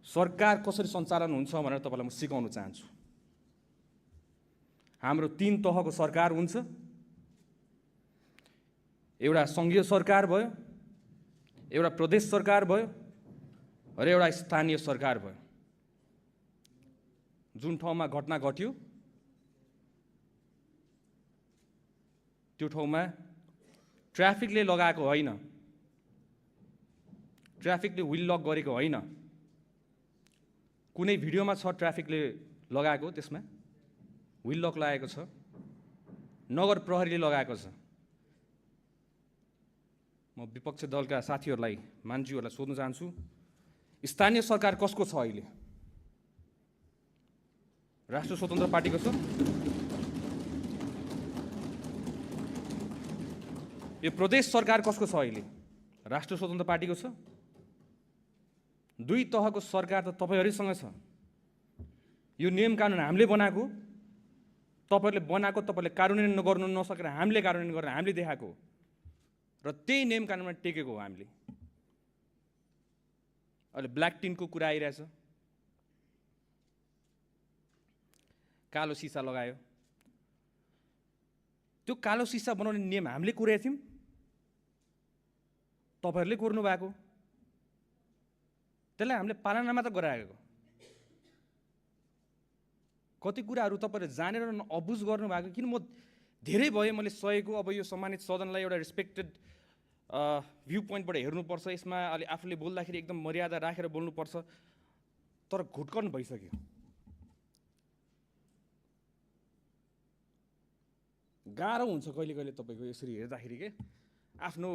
सरकार कसरी सञ्चालन हुन्छ भनेर तपाईलाई म सिकाउन चाहन्छु। हाम्रो 3 तहको सरकार हुन्छ। एउटा संघीय सरकार भयो, एउटा प्रदेश सरकार भयो र एउटा स्थानीय सरकार भयो। जुन ठाउँमा घटना घट्यो त्यो ठाउँमा ट्राफिकले लगाएको होइन, ट्राफिकले व्हील लक गरेको होइन। कुनै भिडियोमा छ ट्राफिकले लगाएको, त्यसमा व्हील लक लागेको छ, नगर प्रहरीले लगाएको छ। म विपक्ष दलका साथीहरूलाई, मान्छेहरूलाई सोध्न चाहन्छु, स्थानीय सरकार कसको छ अहिले? राष्ट्र स्वतन्त्र पार्टीको छ? यो प्रदेश सरकार कसको छ अहिले? राष्ट्र स्वतन्त्र पार्टीको छ? 2 तहको सरकार त तपाईहरुसँग छ। यो नियम कानुन हामीले बनाएको, तपाईहरुले बनाएको, तपाईले कार्यान्वयन गर्न नसकेर हामीले कार्यान्वयन गरेर हामीले देखाएको र त्यही नियम कानुनमा टेकेको हो हामीले। अहिले ब्ल्याक टिनको कुरा आइरहेछ, कालो सिसा लगायो। त्यो कालो सिसा बनाउने नियम हामीले कोरेका थियौं, तपाईहरुले कोर्नु भएको। त्यसलाई हामीले पालना मात्र गराएको। कति कुराहरू तपाईहरुले जानेर अबुझ गर्नु भएको। किन म धेरै भए मैले सहेको। अब यो सम्मानित सदनलाई एउटा रेस्पेक्टेड भ्यू पोइन्टबाट हेर्नुपर्छ। यसमा अलि आफूले बोल्दाखेरि एकदम मर्यादा राखेर बोल्नुपर्छ, तर घुटकन भइसक्यो। गाह्रो हुन्छ कहिले कहिले तपाईको यसरी हेर्दाखेरि के आफ्नो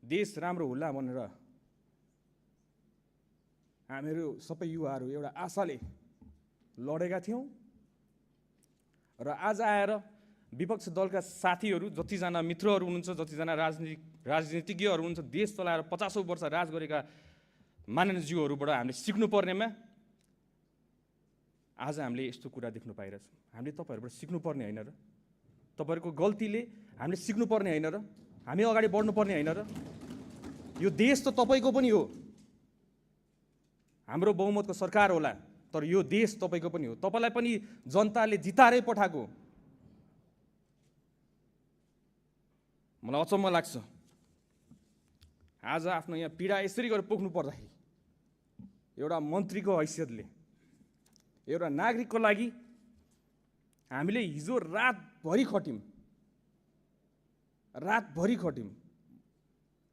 देश राम्रो होला भनेर हामीहरू सबै युवाहरू एउटा आशाले लडेका थियौं र आज आएर विपक्ष दलका साथीहरू, जतिजना मित्रहरू हुनुहुन्छ, जतिजना राजनीतिज्ञहरू हुनुहुन्छ, देश चलाएर 50औं वर्ष राज गरेका माननीयज्यूहरूबाट हामीले सिक्नुपर्नेमा आज हामीले यस्तो कुरा देख्न पाइरहेछौँ। हामीले तपाईहरुबाट सिक्नुपर्ने हैन र? तपाईहरुको गल्तीले हामीले सिक्नुपर्ने हैन र? हामी अगाडि बढ्नुपर्ने हैन र? यो देश त तपाईको पनि हो। हाम्रो बहुमतको सरकार होला, तर यो देश तपाईको पनि हो। तपाईलाई पनि जनताले जितारै पठाएको। मलाई अचम्म लाग्छ, आज आफ्नो यहाँ पीडा यसरी गरेर पोख्नु पर्दाखेरि एउटा मन्त्रीको हैसियतले, एउटा नागरिकको लागि हामीले हिजो रातभरि खट्यौं।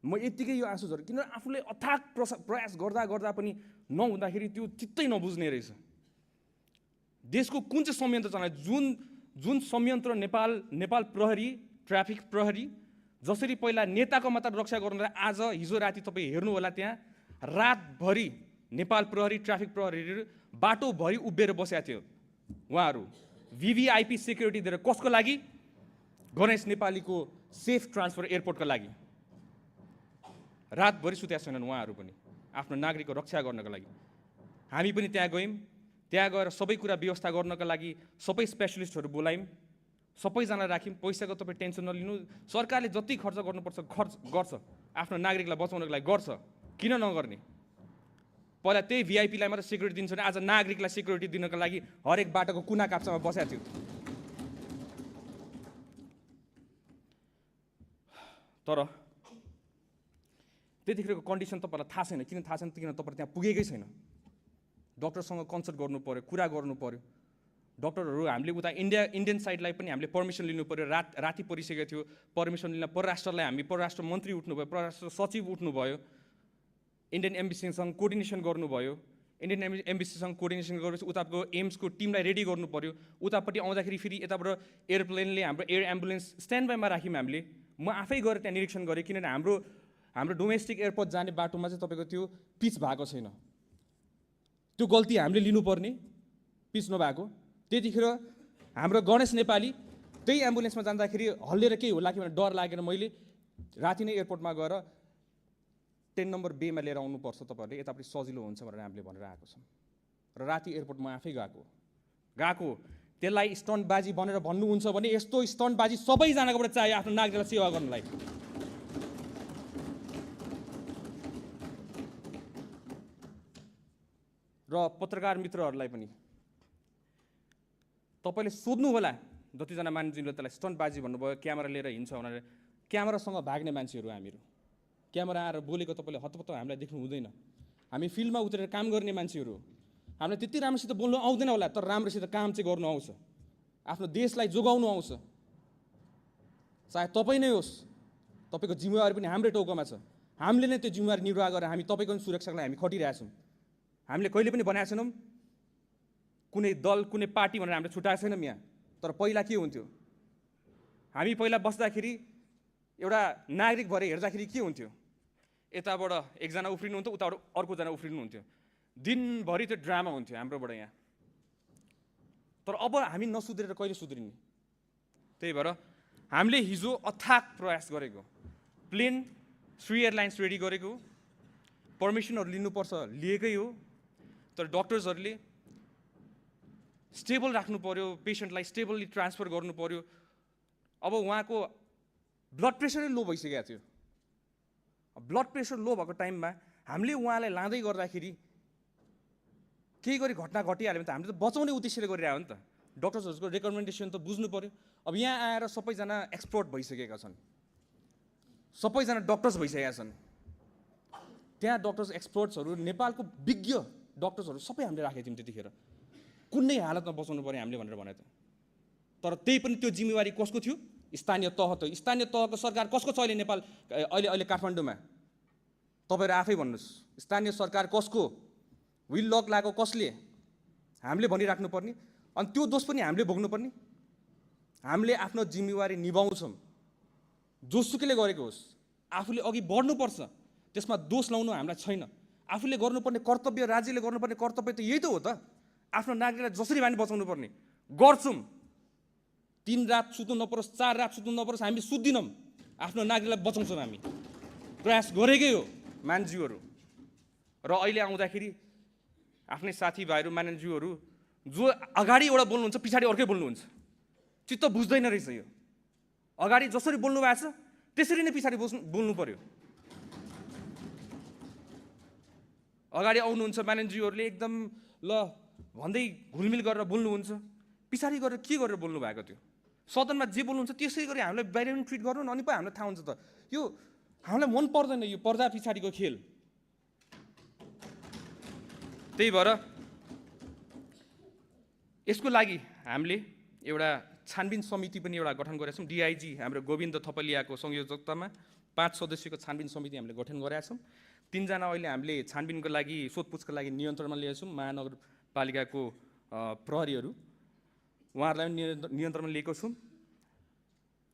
म यतिकै यो आँसु झर्यो, किनभने आफूले अथाक प्रयास गर्दा गर्दा पनि नहुँदाखेरि त्यो चित्तै नबुझ्ने रहेछ। देशको कुन चाहिँ संयन्त्र चलायो? जुन संयन्त्र नेपाल प्रहरी, ट्राफिक प्रहरी जसरी पहिला नेताको मात्र रक्षा गर्नुलाई, आज हिजो राति तपाईँ हेर्नु होला, त्यहाँ रातभरि नेपाल प्रहरी, ट्राफिक प्रहरीहरू बाटोभरि उभिएर बसेका थियो। उहाँहरू VVIP सेक्युरिटी दिएर कसको लागि? गणेश नेपालीको सेफ ट्रान्सफर एयरपोर्टको लागि। रातभरि सुतेका छैनन् उहाँहरू पनि आफ्नो नागरिकको रक्षा गर्नको लागि। हामी पनि त्यहाँ गयौँ। त्यहाँ गएर सबै कुरा व्यवस्था गर्नको लागि सबै स्पेशलिस्टहरू बोलायौँ, सबैजना राख्यौँ। पैसाको तपाईँ टेन्सन नलिनु, सरकारले जति खर्च गर्नुपर्छ गर्छ, आफ्नो नागरिकलाई बचाउनको लागि गर्छ। किन नगर्ने? पहिला त्यही VIPलाई मात्र सेक्युरिटी दिन्छ भने आज नागरिकलाई सेक्युरिटी दिनको लागि हरेक बाटोको कुना काप्चामा बसेको थियो। तर त्यतिखेरको कन्डिसन तपाईलाई थाहा छैन। किन थाहा छैन? किन तपाईँ त्यहाँ पुगेकै छैन। डक्टरसँग कन्सल्ट गर्नु पर्यो, कुरा गर्नु पर्यो। डक्टरहरू हामीले उता इन्डियन साइडलाई पनि हामीले पर्मिसन लिनु पर्यो। राति परिसकेको थियो, पर्मिसन लिन परराष्ट्रलाई हामी परराष्ट्र मन्त्री उठ्नुभयो, परराष्ट्र सचिव उठ्नुभयो, इन्डियन एम्बेसीसँग कोर्डिनेसन गर्नुभयो। इन्डियन एम्बेसीसँग कोर्डिनेसन गरेपछि उताको एम्सको टिमलाई रेडी गर्नु पर्यो। उतापट्टि आउँदाखेरि फेरि यताबाट एयरप्लेनले हाम्रो एयर एम्बुलेन्स स्ट्यान्ड बाईमा राख्यौँ हामीले। म आफै गएर त्यहाँ निरीक्षण गरेँ, किनभने हाम्रो डोमेस्टिक एयरपोर्ट जाने बाटोमा चाहिँ तपाईँको त्यो पिच भएको छैन। त्यो गल्ती हामीले लिनुपर्ने, पिच नभएको। त्यतिखेर हाम्रो गणेश नेपाली त्यही एम्बुलेन्समा जाँदाखेरि हल्लिएर केही होला कि भनेर डर लागेर मैले राति नै एयरपोर्टमा गएर 10 नम्बर बेमा लिएर आउनुपर्छ तपाईँहरूले, यतापट्टि सजिलो हुन्छ भनेर हामीले भनेर आएको छौँ। र राति एयरपोर्टमा आफै गएको। त्यसलाई स्टन्टबाजी भनेर भन्नुहुन्छ भने यस्तो स्टन्टबाजी सबैजनाकोबाट चाहियो आफ्नो नागरिकलाई सेवा गर्नलाई। पत्रकार मित्रहरूलाई पनि तपाईँले सोध्नु होला, जतिजना मान्छेले त्यसलाई स्टन्टबाजी भन्नुभयो, क्यामेरा लिएर हिँड्छ भनेर। क्यामेरासँग भाग्ने मान्छेहरू हामीहरू, क्यामेरा आएर बोलेको तपाईँले हतपत्त हामीलाई देख्नु हुँदैन। हामी फिल्डमा उत्रेर काम गर्ने मान्छेहरू हो। हामीलाई त्यति राम्रोसित बोल्नु आउँदैन होला, तर राम्रोसित काम चाहिँ गर्नु आउँछ, आफ्नो देशलाई जोगाउनु आउँछ। चाहे तपाईँ नै होस्, तपाईँको जिम्मेवारी पनि हाम्रै टाउकोमा छ। हामीले नै त्यो जिम्मेवारी निर्वाह गरेर हामी तपाईँको सुरक्षाको लागि हामी खटिरहेछौँ। हामीले कहिले पनि भनेका छैनौँ कुनै दल कुनै पार्टी भनेर हामीले छुट्याएको छैनौँ यहाँ। तर पहिला के हुन्थ्यो, हामी पहिला बस्दाखेरि एउटा नागरिक भएर हेर्दाखेरि के हुन्थ्यो, यताबाट एकजना उफ्रिनुहुन्थ्यो, उताबाट अर्कोजना उफ्रिनुहुन्थ्यो, दिनभरि त्यो ड्रामा हुन्थ्यो हाम्रोबाट यहाँ। तर अब हामी नसुध्रेर कहिले सुध्रिने? त्यही भएर हामीले हिजो अथाक प्रयास गरेको, प्लेन श्री एयरलाइन्स रेडी गरेको, पर्मिसनहरू लिनुपर्छ लिएकै हो। तर डक्टर्सहरूले स्टेबल राख्नु पर्यो, पेसेन्टलाई स्टेबली ट्रान्सफर गर्नु पर्यो। अब उहाँको ब्लड प्रेसरै लो भइसकेको थियो। ब्लड प्रेसर लो भएको टाइममा हामीले उहाँलाई लाँदै गर्दाखेरि केही गरी घटना घटिहाल्यो भने त हामीले त बचाउने उद्देश्यले गरिरहेको हो नि त। डक्टर्सहरूको रेकमेन्डेसन त बुझ्नु पर्यो। अब यहाँ आएर सबैजना एक्सपर्ट भइसकेका छन्, सबैजना डक्टर्स भइसकेका छन्। त्यहाँ डक्टर्स एक्सपर्ट्सहरू, नेपालको विज्ञ डक्टर्सहरू सबै हामीले राखेको थियौँ त्यतिखेर। कुनै हालतमा बचाउनु पर्यो हामीले भनेर भने त। तर त्यही पनि त्यो जिम्मेवारी कसको थियो? स्थानीय तह त। स्थानीय तहको सरकार कसको छ अहिले नेपाल अहिले काठमाडौँमा? तपाईँहरू आफै भन्नुहोस्, स्थानीय सरकार कसको? व्हिल लक लगाएको कसले? हामीले भनिराख्नु पर्ने, अनि त्यो दोष पनि हामीले भोग्नुपर्ने। हामीले आफ्नो जिम्मेवारी निभाउँछौँ, जोसुकैले गरेको होस्। आफूले अघि बढ्नुपर्छ, त्यसमा दोष लाउनु हामीलाई छैन। आफूले गर्नुपर्ने कर्तव्य, राज्यले गर्नुपर्ने कर्तव्य त यही त हो त। आफ्नो नागरिकलाई जसरी भए पनि बचाउनु पर्ने गर्छौँ। 3 रात सुत्नु नपरोस्, 4 रात सुत्नु नपरोस्, हामी सुत्दिनौँ। आफ्नो नागरिकलाई बचाउँछौँ, हामी प्रयास गरेकै हो मान्छेहरू। र अहिले आउँदाखेरि आफ्नै साथीभाइहरू मान्छेहरू जो अगाडि एउटा बोल्नुहुन्छ पछाडि अर्कै बोल्नुहुन्छ, चित्त बुझ्दैन रहेछ यो। अगाडि जसरी बोल्नु भएको छ त्यसरी नै पछाडि बोल्नु पर्यो। अगाडि आउनुहुन्छ मान्छेहरूले एकदम ल भन्दै घुलमिल गरेर बोल्नुहुन्छ, पछाडि गरेर के गरेर बोल्नु भएको थियो? सदनमा जे बोल्नुहुन्छ त्यसै गरी हामीलाई बाहिर पनि ट्रिट गर्नु न, अनि पो हामीलाई थाहा हुन्छ त। यो हामीलाई मन पर्दैन, यो पर्दा पछाडिको खेल। त्यही भएर यसको लागि हामीले एउटा छानबिन समिति पनि एउटा गठन गरेका छौँ। डिआइजी हाम्रो गोविन्द थपलियाको संयोजकतामा 5 सदस्यको छानबिन समिति हामीले गठन गरेका छौँ। 3 जना अहिले हामीले छानबिनको लागि, सोधपुछको लागि नियन्त्रणमा लिएका छौँ। महानगरपालिकाको प्रहरीहरू, उहाँहरूलाई नियन्त्रणमा लिएको छौँ।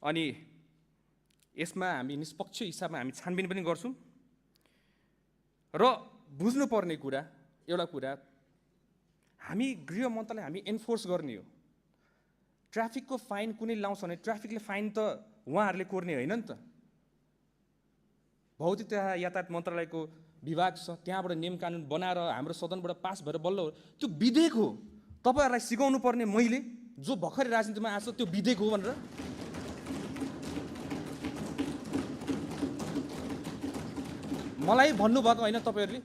अनि यसमा हामी निष्पक्ष हिसाबमा हामी छानबिन पनि गर्छौँ। र बुझ्नुपर्ने कुरा एउटा कुरा, हामी गृह मन्त्रालय हामी एन्फोर्स गर्ने हो। ट्राफिकको फाइन कुनै लाउँछ भने ट्राफिकले फाइन त उहाँहरूले कोर्ने होइन नि त। भौतिक तथा यातायात मन्त्रालयको विभाग छ, त्यहाँबाट नियम कानुन बनाएर हाम्रो सदनबाट पास भएर बल्ल त्यो विधेयक हो। तपाईँहरूलाई सिकाउनु पर्ने मैले, जो भर्खरै राजनीतिमा आएको छ, त्यो विधेयक हो भनेर। मलाई भन्नुभएको होइन तपाईँहरूले,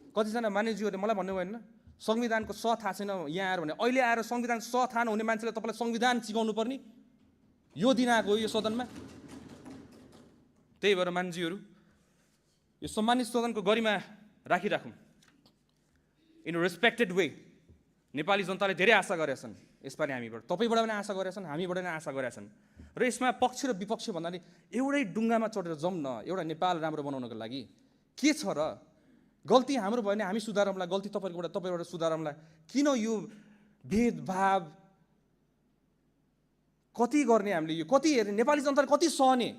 कतिजना मानिसहरूले मलाई भन्नुभयो होइन संविधानको स थाहा छैन यहाँ आएर भने। अहिले आएर संविधान स थाहा नहुने मान्छेले तपाईँलाई संविधान सिकाउनु पर्ने यो दिन आएको हो यो सदनमा। त्यही भएर मान्छेहरू यो सम्मानित सदनको गरिमा राखिराखौँ इन रेस्पेक्टेड वे। नेपाली जनताले धेरै आशा गरेका छन् यसपालि हामीबाट, तपाईँबाट पनि आशा गरेका छन्, हामीबाट पनि आशा गरेका छन्। र यसमा पक्ष र विपक्ष भन्नाले एउटै डुङ्गामा चढेर जाउँ न, एउटा नेपाल राम्रो बनाउनको लागि। के छ र? गल्ती हाम्रो भयो भने हामी सुधारौँला, गल्ती तपाईँबाट सुधारौँला। किन यो भेदभाव कति गर्ने हामीले? यो कति हेर्ने? नेपाली जनताले कति सहने?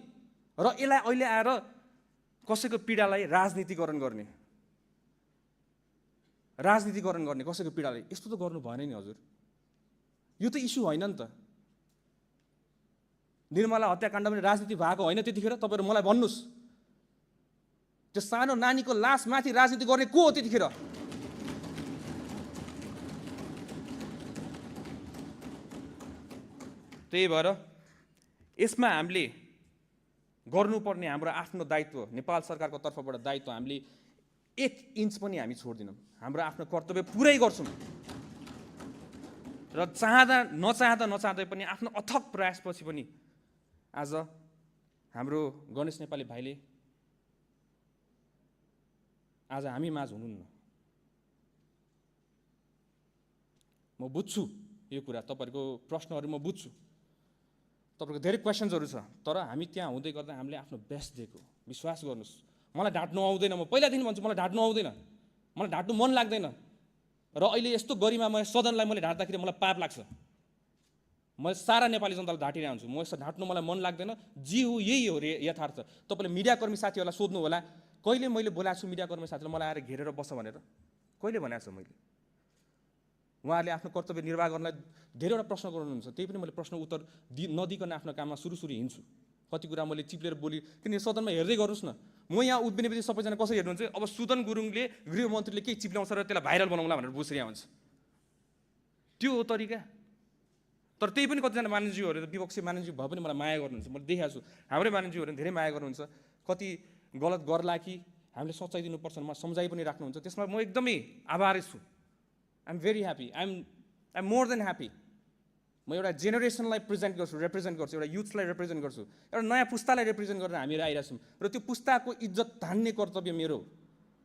र यसलाई अहिले आएर कसैको पीडालाई राजनीतिकरण गर्ने कसैको पीडालाई, यस्तो त गर्नु भएन नि हजुर। यो त इस्यु होइन नि त। निर्मला हत्याकाण्ड पनि राजनीति भएको होइन त्यतिखेर? तपाईँहरू मलाई भन्नुहोस्, त्यो सानो नानीको लास माथि राजनीति गर्ने को हो त्यतिखेर? त्यही भएर यसमा हामीले गर्नुपर्ने हाम्रो आफ्नो दायित्व, नेपाल सरकारको तर्फबाट दायित्व, हामीले 1 इन्च पनि हामी छोड्दिनौँ। हाम्रो आफ्नो कर्तव्य पुरै गर्छौँ र नचाहँदै पनि आफ्नो अथक प्रयासपछि पनि आज हाम्रो गणेश नेपाली भाइले आज हामी माझ हुनुहुन्न। म बुझ्छु यो कुरा, तपाईँहरूको प्रश्नहरू म बुझ्छु, तपाईँहरूको धेरै क्वेसन्सहरू छ, तर हामी त्यहाँ हुँदै गर्दा हामीले आफ्नो बेस्ट दिएको। विश्वास गर्नुहोस्, मलाई ढाँट्नु आउँदैन। म पहिलादेखि भन्छु मलाई ढाँट्नु आउँदैन, मलाई ढाँट्नु मन लाग्दैन। र अहिले यस्तो गरिमामय सदनलाई मैले ढाँट्दाखेरि मलाई पाप लाग्छ। म सारा नेपाली जनतालाई ढाँटिरहेको हुन्छु। म यस्तो ढाँट्नु मलाई मन लाग्दैन। जी हो, यही हो यथार्थ। तपाईँले मिडियाकर्मी साथीहरूलाई सोध्नु होला, कहिले मैले बोलाएको छु मिडियाकर्मी साथीलाई मलाई आएर घेरेर बस भनेर? कहिले भनेको छु मैले? उहाँहरूले आफ्नो कर्तव्य निर्वाह गर्नलाई धेरैवटा प्रश्न गर्नुहुन्छ, त्यही पनि मैले प्रश्न उत्तर नदिकन आफ्नो काममा सुरु हिँड्छु। कति कुरा मैले चिप्लेर बोली, किन सदनमा हेर्दै गर्नुहोस् न। म यहाँ उभिनेपछि सबैजना कसरी हेर्नुहुन्छ? अब सुदन गुरुङले गृहमन्त्रीले केही चिप्ल्याउँछ र त्यसलाई भाइरल बनाउँला भनेर बुझिरहेको हुन्छ। त्यो हो तरिका? तर त्यही पनि कतिजना मानिसज्यूहरू विपक्षी मानिसज्यू भए पनि मलाई माया गर्नुहुन्छ। मैले देखाएको छु हाम्रै मानिसज्यूहरूले धेरै माया गर्नुहुन्छ। कति गलत गर्ला कि हामीले सच्चाइ दिनुपर्छ, म सम्झाइ पनि राख्नुहुन्छ। त्यसमा म एकदमै आभारी छु। I'm very happy, I'm more than happy. म एउटा जेनेरेसनलाई रिप्रेजेन्ट गर्छु, एउटा युथलाई रिप्रेजेन्ट गर्छु, एउटा नयाँ पुस्तालाई रिप्रेजेन्ट गरेर हामीहरू आइरहेको छौँ। र त्यो पुस्ताको इज्जत धान्ने कर्तव्य मेरो हो।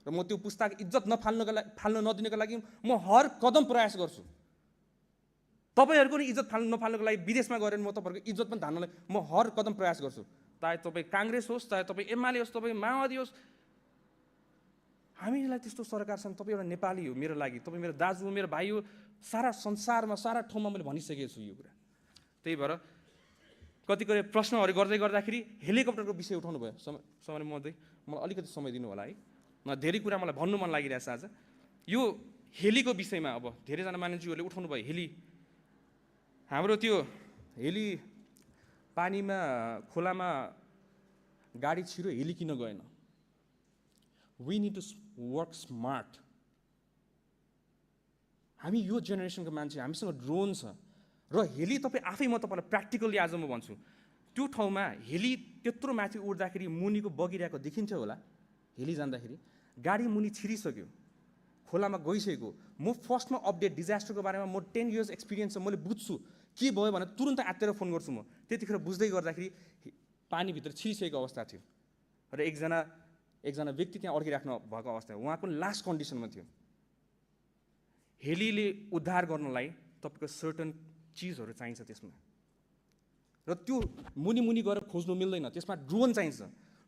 र म त्यो पुस्ताको इज्जत फाल्न नदिनको लागि म हर कदम प्रयास गर्छु। तपाईँहरूको नि इज्जत नफाल्नको लागि विदेशमा गएर म तपाईँहरूको इज्जत पनि धान्नलाई म हर कदम प्रयास गर्छु। चाहे तपाईँ काङ्ग्रेस होस्, चाहे तपाईँ एमाले होस्, तपाईँ माओवादी होस्, हामीलाई त्यस्तो सरकार छन्। तपाईँ एउटा नेपाली हो मेरो लागि, तपाईँ मेरो दाजु हो, मेरो भाइ हो। सारा संसारमा, सारा ठाउँमा मैले भनिसकेको छु यो कुरा। त्यही भएर कतिपय प्रश्नहरू गर्दाखेरि हेलिकप्टरको विषय उठाउनु भयो। समय मलाई अलिकति समय दिनु होला है। धेरै कुरा मलाई भन्नु मन लागिरहेछ आज। यो हेलीको विषयमा अब धेरैजना मानिसहरूले उठाउनु भयो। हेली, हाम्रो त्यो हेली पानीमा खोलामा गाडी छिरो हेली किन गएन? We need to work smart. हामी यो जेनेरेसनको मान्छे, हामीसँग ड्रोन छ र हेली तपाईँ आफै, म तपाईँलाई प्र्याक्टिकली आज म भन्छु, त्यो ठाउँमा हेली त्यत्रो माथि उड्दाखेरि मुनिको बगिरहेको देखिन्थ्यो होला। हेली जाँदाखेरि गाडी मुनि छिरिसक्यो, खोलामा गइसकेको। म फर्स्टमा अपडेट डिजास्टरको बारेमा म 10 years एक्सपिरियन्स छ, मैले बुझ्छु के भयो भने तुरन्त आत्तेर फोन गर्छु म। त्यतिखेर बुझ्दै गर्दाखेरि पानीभित्र छिरिसकेको अवस्था थियो र एकजना व्यक्ति त्यहाँ अड्किराख्नु भएको अवस्था, उहाँ पनि लास्ट कन्डिसनमा थियो। हेलीले उद्धार गर्नलाई तपाईँको सर्टन चिजहरू चाहिन्छ त्यसमा, र त्यो मुनि गएर खोज्नु मिल्दैन। त्यसमा ड्रोन चाहिन्छ।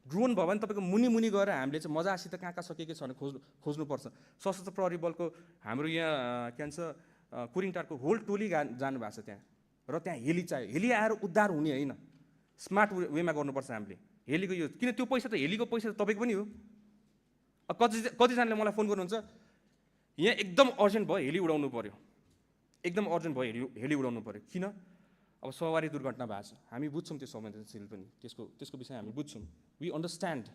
ड्रोन भयो भने तपाईँको मुनि गएर हामीले चाहिँ मजासित कहाँ सकेको छ भने खोज्नुपर्छ। सशस्त्र प्रहरी बलको हाम्रो यहाँ के भन्छ कुरिङटारको होल टोली जानु भएको छ त्यहाँ, र त्यहाँ हेली चाहियो। हेली आएर उद्धार हुने होइन, स्मार्ट वेमा गर्नुपर्छ हामीले हेलीको यो। किन त्यो पैसा त हेलीको पैसा त तपाईँको पनि हो। कतिजनाले मलाई फोन गर्नुहुन्छ, यहाँ एकदम अर्जेन्ट भयो हेली उडाउनु पऱ्यो, एकदम अर्जेन्ट भयो हेली उडाउनु पऱ्यो। किन? अब सवारी दुर्घटना भएको छ। हामी बुझ्छौँ त्यो संवेदनशील पनि, त्यसको विषय हामी बुझ्छौँ। We understand.